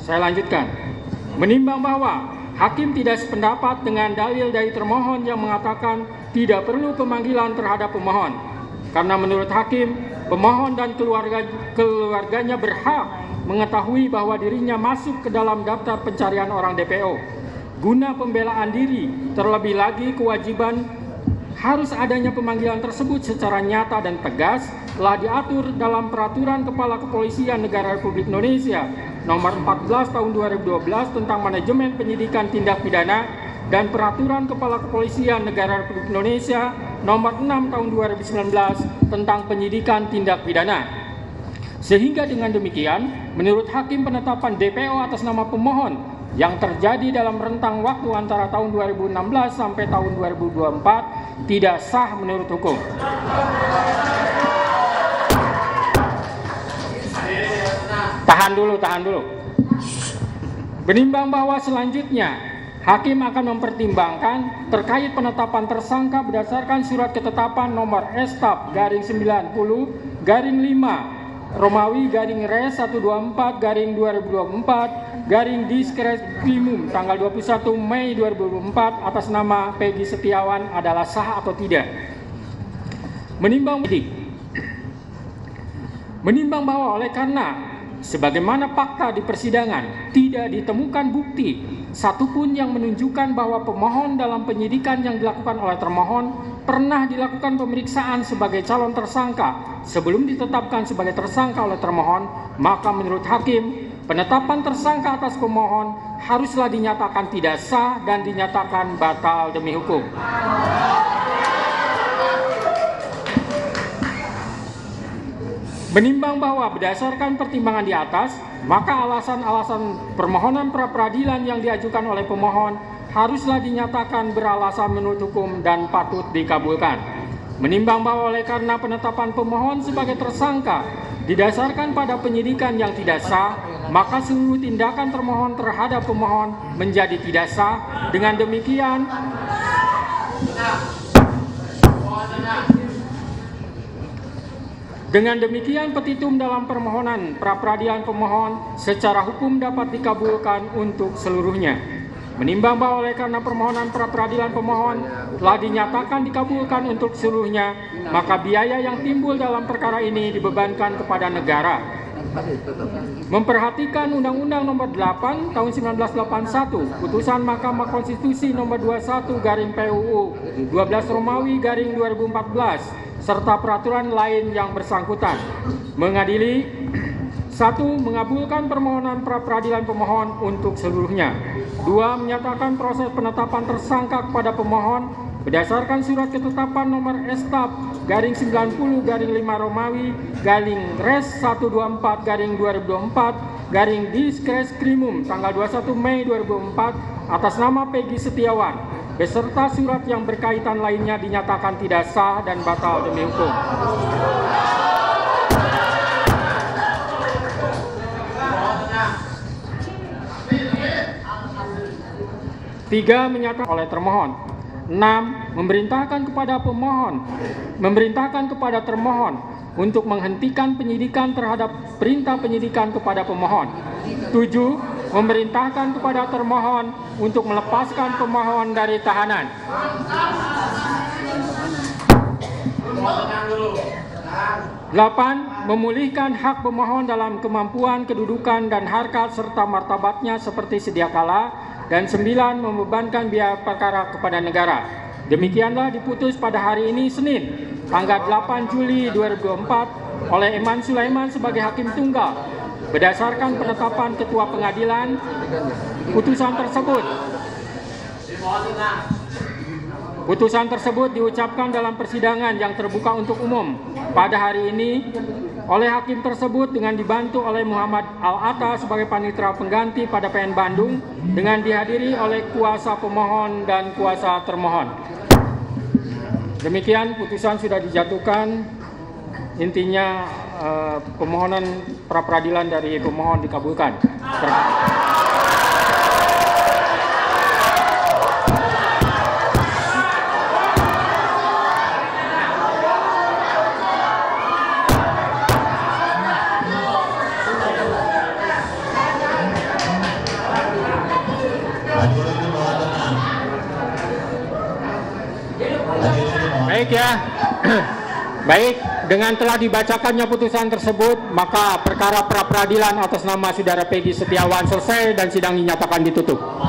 Saya lanjutkan. Menimbang bahwa hakim tidak sependapat dengan dalil dari termohon yang mengatakan tidak perlu pemanggilan terhadap pemohon. Karena menurut hakim, pemohon dan keluarganya berhak mengetahui bahwa dirinya masuk ke dalam daftar pencarian orang DPO. Guna pembelaan diri, terlebih lagi kewajiban harus adanya pemanggilan tersebut secara nyata dan tegas telah diatur dalam Peraturan Kepala Kepolisian Negara Republik Indonesia Nomor 14 Tahun 2012 tentang Manajemen Penyidikan Tindak Pidana dan Peraturan Kepala Kepolisian Negara Republik Indonesia Nomor 6 Tahun 2019 tentang Penyidikan Tindak Pidana. Sehingga dengan demikian, menurut hakim penetapan DPO atas nama pemohon yang terjadi dalam rentang waktu antara tahun 2016 sampai tahun 2024 tidak sah menurut hukum. Tahan dulu. Menimbang bahwa selanjutnya hakim akan mempertimbangkan terkait penetapan tersangka berdasarkan surat ketetapan nomor S/90/5 Romawi /Res 124/2024 Diskrimum tanggal 21 Mei 2024 atas nama Peggy Setiawan adalah sah atau tidak. Menimbang bahwa oleh karena sebagaimana fakta di persidangan tidak ditemukan bukti satupun yang menunjukkan bahwa pemohon dalam penyidikan yang dilakukan oleh termohon pernah dilakukan pemeriksaan sebagai calon tersangka sebelum ditetapkan sebagai tersangka oleh termohon, maka menurut hakim penetapan tersangka atas pemohon haruslah dinyatakan tidak sah dan dinyatakan batal demi hukum. Menimbang bahwa berdasarkan pertimbangan di atas, maka alasan-alasan permohonan pra-peradilan yang diajukan oleh pemohon haruslah dinyatakan beralasan menurut hukum dan patut dikabulkan. Menimbang bahwa oleh karena penetapan pemohon sebagai tersangka didasarkan pada penyidikan yang tidak sah, maka seluruh tindakan termohon terhadap pemohon menjadi tidak sah. Dengan demikian petitum dalam permohonan pra-peradilan pemohon secara hukum dapat dikabulkan untuk seluruhnya. Menimbang bahwa oleh karena permohonan pra-peradilan pemohon telah dinyatakan dikabulkan untuk seluruhnya, maka biaya yang timbul dalam perkara ini dibebankan kepada negara. Memperhatikan Undang-Undang Nomor 8 Tahun 1981, Putusan Mahkamah Konstitusi Nomor 21/PUU 12 Romawi /2014 serta peraturan lain yang bersangkutan. Mengadili 1. Mengabulkan permohonan pra-peradilan pemohon untuk seluruhnya. 2. Menyatakan proses penetapan tersangka kepada pemohon berdasarkan surat ketetapan nomor S/90/5 Romawi /Res 124/2024 Diskrimum tanggal 21 Mei 2004 atas nama Peggy Setiawan beserta surat yang berkaitan lainnya dinyatakan tidak sah dan batal demi hukum. 3. Menyatakan oleh termohon. 6. Memerintahkan kepada termohon untuk menghentikan penyidikan terhadap perintah penyidikan kepada pemohon. 7. Memerintahkan kepada termohon untuk melepaskan pemohon dari tahanan. 8. Memulihkan hak pemohon dalam kemampuan, kedudukan, dan harkat serta martabatnya seperti sedia kala. Dan 9. Membebankan biaya perkara kepada negara. Demikianlah diputus pada hari ini Senin, tanggal 8 Juli 2024 oleh Eman Sulaiman sebagai hakim tunggal. Berdasarkan penetapan Ketua Pengadilan, putusan tersebut diucapkan dalam persidangan yang terbuka untuk umum pada hari ini oleh hakim tersebut dengan dibantu oleh Muhammad Al-Atta sebagai panitera pengganti pada PN Bandung dengan dihadiri oleh kuasa pemohon dan kuasa termohon. Demikian putusan sudah dijatuhkan. Intinya permohonan pra-peradilan dari pemohon dikabulkan. Baik ya. Baik, dengan telah dibacakannya putusan tersebut, maka perkara pra peradilan atas nama Saudara Peggy Setiawan selesai dan sidang dinyatakan ditutup.